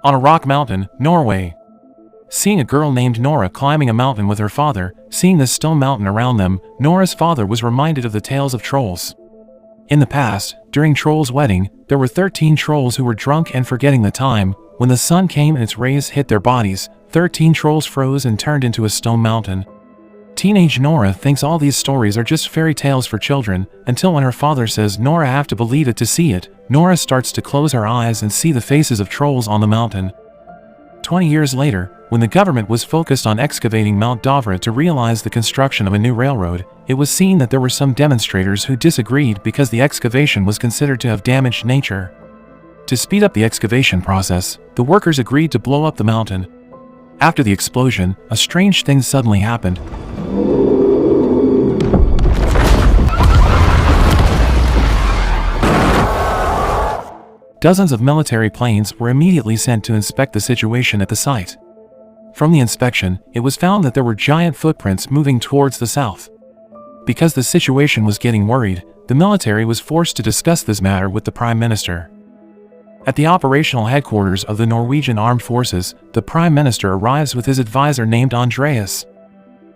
On a rock mountain, Norway. Seeing a girl named Nora climbing a mountain with her father, seeing this stone mountain around them, Nora's father was reminded of the tales of trolls. In the past, during Troll's wedding, there were 13 trolls who were drunk and forgetting the time. When the sun came and its rays hit their bodies, 13 trolls froze and turned into a stone mountain. Teenage Nora thinks all these stories are just fairy tales for children, until when her father says Nora have to believe it to see it, Nora starts to close her eyes and see the faces of trolls on the mountain. 20 years later, when the government was focused on excavating Mount Dovre to realize the construction of a new railroad, it was seen that there were some demonstrators who disagreed because the excavation was considered to have damaged nature. To speed up the excavation process, the workers agreed to blow up the mountain. After the explosion, a strange thing suddenly happened. Dozens of military planes were immediately sent to inspect the situation at the site. From the inspection, it was found that there were giant footprints moving towards the south. Because the situation was getting worried, the military was forced to discuss this matter with the Prime Minister. At the operational headquarters of the Norwegian Armed Forces, the Prime Minister arrives with his advisor named Andreas.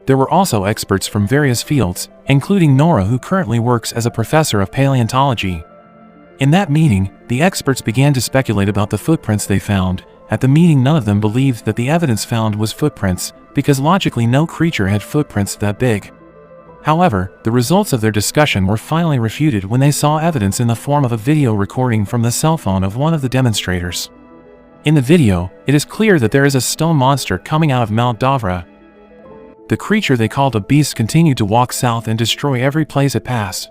There were also experts from various fields, including Nora, who currently works as a professor of paleontology. In that meeting, the experts began to speculate about the footprints they found. At the meeting, none of them believed that the evidence found was footprints, because logically no creature had footprints that big. However, the results of their discussion were finally refuted when they saw evidence in the form of a video recording from the cell phone of one of the demonstrators. In the video, it is clear that there is a stone monster coming out of Mount Dovre. The creature they called a beast continued to walk south and destroy every place it passed.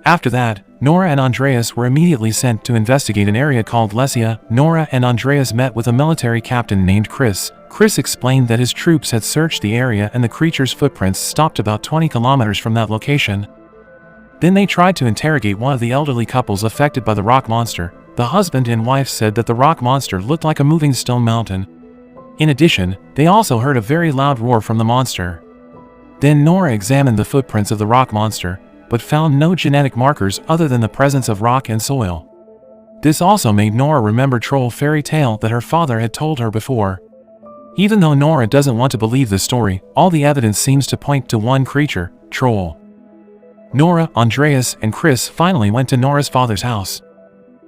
After that, Nora and Andreas were immediately sent to investigate an area called Lesia. Nora and Andreas met with a military captain named Chris. Chris explained that his troops had searched the area and the creature's footprints stopped about 20 kilometers from that location. Then they tried to interrogate one of the elderly couples affected by the rock monster. The husband and wife said that the rock monster looked like a moving stone mountain. In addition, they also heard a very loud roar from the monster. Then Nora examined the footprints of the rock monster, but found no genetic markers other than the presence of rock and soil. This also made Nora remember troll fairy tale that her father had told her before. Even though Nora doesn't want to believe the story, all the evidence seems to point to one creature, troll. Nora, Andreas, and Chris finally went to Nora's father's house.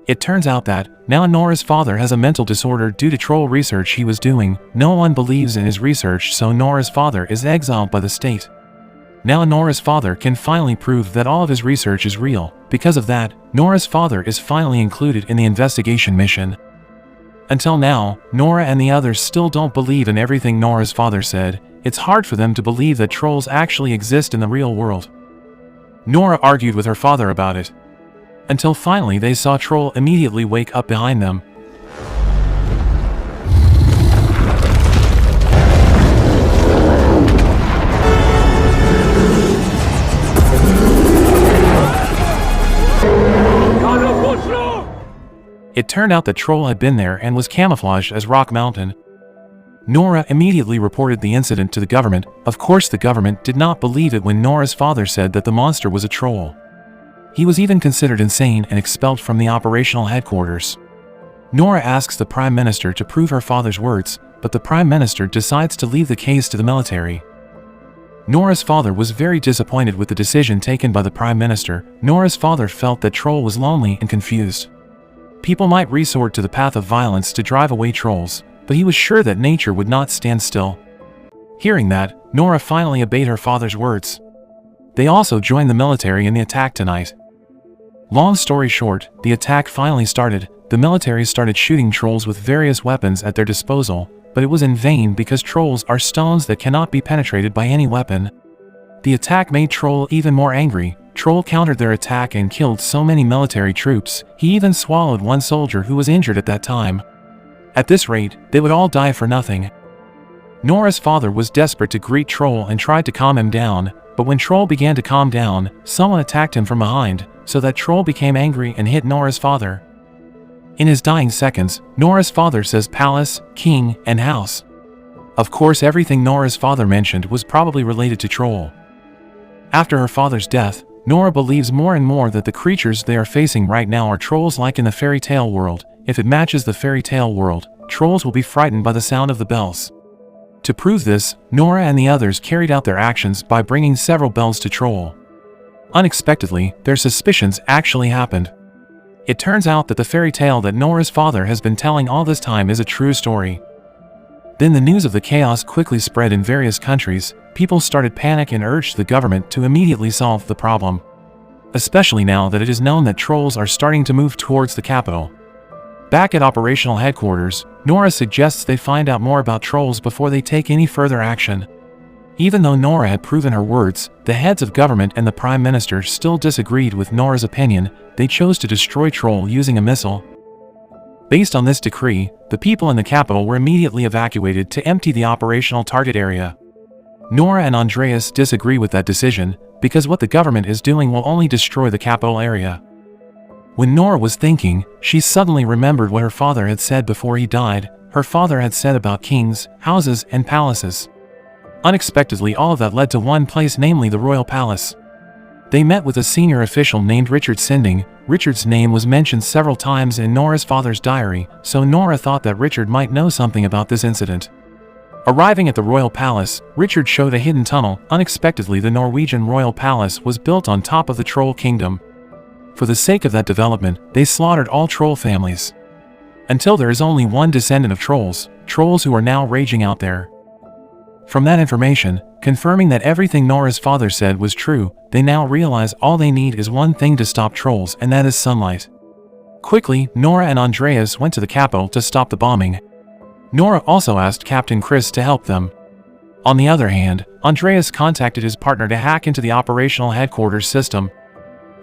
It turns out that, now Nora's father has a mental disorder due to troll research he was doing. No one believes in his research, so Nora's father is exiled by the state. Now Nora's father can finally prove that all of his research is real. Because of that, Nora's father is finally included in the investigation mission. Until now, Nora and the others still don't believe in everything Nora's father said. It's hard for them to believe that trolls actually exist in the real world. Nora argued with her father about it, until finally they saw Troll immediately wake up behind them. It turned out that Troll had been there and was camouflaged as Rock Mountain. Nora immediately reported the incident to the government. Of course, the government did not believe it when Nora's father said that the monster was a troll. He was even considered insane and expelled from the operational headquarters. Nora asks the Prime Minister to prove her father's words, but the Prime Minister decides to leave the case to the military. Nora's father was very disappointed with the decision taken by the Prime Minister. Nora's father felt that Troll was lonely and confused. People might resort to the path of violence to drive away trolls, but he was sure that nature would not stand still. Hearing that, Nora finally obeyed her father's words. They also joined the military in the attack tonight. Long story short, the attack finally started. The military started shooting trolls with various weapons at their disposal, but it was in vain because trolls are stones that cannot be penetrated by any weapon. The attack made Troll even more angry. Troll countered their attack and killed so many military troops. He even swallowed one soldier who was injured at that time. At this rate, they would all die for nothing. Nora's father was desperate to greet Troll and tried to calm him down, but when Troll began to calm down, someone attacked him from behind, so that Troll became angry and hit Nora's father. In his dying seconds, Nora's father says palace, king, and house. Of course, everything Nora's father mentioned was probably related to Troll. After her father's death, Nora believes more and more that the creatures they are facing right now are trolls like in the fairy tale world. If it matches the fairy tale world, trolls will be frightened by the sound of the bells. To prove this, Nora and the others carried out their actions by bringing several bells to Troll. Unexpectedly, their suspicions actually happened. It turns out that the fairy tale that Nora's father has been telling all this time is a true story. Then the news of the chaos quickly spread in various countries. People started panic and urged the government to immediately solve the problem. Especially now that it is known that trolls are starting to move towards the capital. Back at operational headquarters, Nora suggests they find out more about trolls before they take any further action. Even though Nora had proven her words, the heads of government and the Prime Minister still disagreed with Nora's opinion. They chose to destroy Troll using a missile. Based on this decree, the people in the capital were immediately evacuated to empty the operational target area. Nora and Andreas disagree with that decision, because what the government is doing will only destroy the capital area. When Nora was thinking, she suddenly remembered what her father had said before he died. Her father had said about kings, houses, and palaces. Unexpectedly, all of that led to one place, namely the royal palace. They met with a senior official named Richard Sinding. Richard's name was mentioned several times in Nora's father's diary, so Nora thought that Richard might know something about this incident. Arriving at the royal palace, Richard showed a hidden tunnel. Unexpectedly, the Norwegian royal palace was built on top of the Troll kingdom. For the sake of that development, they slaughtered all Troll families. Until there is only one descendant of Trolls who are now raging out there. From that information, confirming that everything Nora's father said was true, they now realize all they need is one thing to stop Trolls, and that is sunlight. Quickly, Nora and Andreas went to the capital to stop the bombing. Nora also asked Captain Chris to help them. On the other hand, Andreas contacted his partner to hack into the operational headquarters system.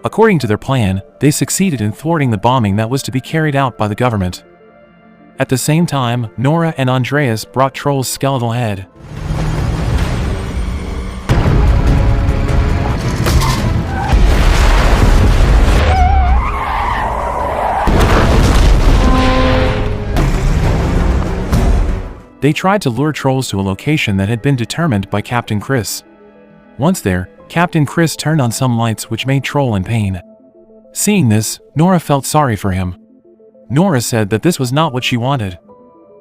According to their plan, they succeeded in thwarting the bombing that was to be carried out by the government. At the same time, Nora and Andreas brought Troll's skeletal head. They tried to lure Trolls to a location that had been determined by Captain Chris. Once there, Captain Chris turned on some lights which made Troll in pain. Seeing this, Nora felt sorry for him. Nora said that this was not what she wanted.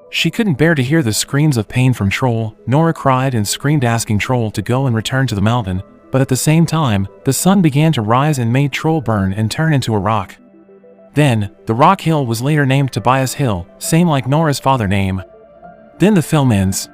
She couldn't bear to hear the screams of pain from Troll. Nora cried and screamed, asking Troll to go and return to the mountain, but at the same time, the sun began to rise and made Troll burn and turn into a rock. Then, the rock hill was later named Tobias Hill, same like Nora's father name. Then the film ends.